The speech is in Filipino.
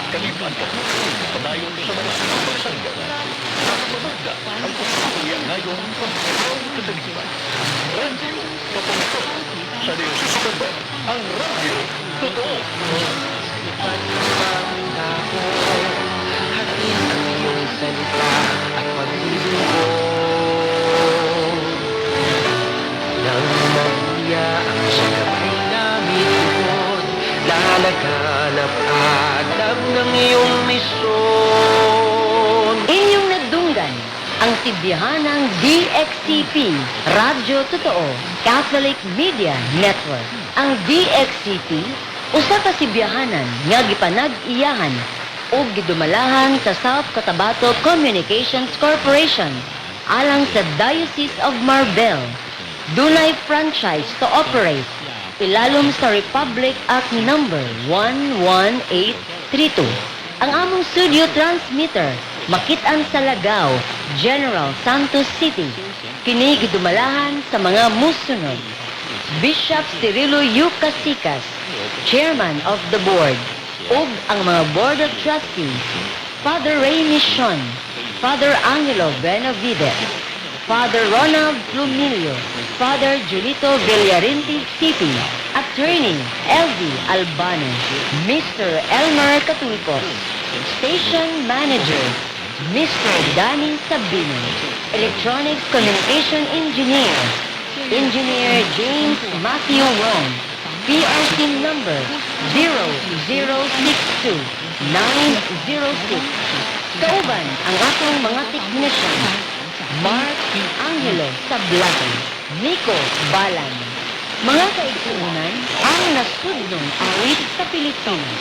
Kaliban ka, padayon sa mga pagpasangga. Nakapamagda ang pagpakuya ngayon kasaliban. Radio Patungkol sa Diyos ang radio totoo. Ako, hatiin ang iyong salita at paglilingkod. Nang mabuya ang siya'y namit-likod, lalaghanap-hanap ng iyong misyon. Inyong nagdunggan ang tibyahanang DXCP, Radyo Totoo, Catholic Media Network. Ang DXCP, usa ka tibyahanan nga gipanag-iyahan o gidumalahan sa South Cotabato Communications Corporation alang sa Diocese of Marbel. Dunay franchise to operate ilalom sa Republic Act Number 11832. Ang among studio transmitter makit-an sa Lagao, General Santos City. Kini gidumalahan sa mga musunod: Bishop Cirilo U. Casicas, Chairman of the Board, ug ang mga Board of Trustees: Father Ray Mission, Father Angelo Benavides, Father Ronald Plumilio, Father Julito Villarinti City, Attorney LV Albano, Mr. Elmer Catulcos, Station Manager Mr. Danny Sabino, Electronics Communication Engineer Engineer James Matthew Wong, PRC number 0062-906. Kauban ang atong mga technician: Mark Angelo Sablagan, Nico Balan. Mga kaigsuunan ang nasudnong awit sa Pilipinas.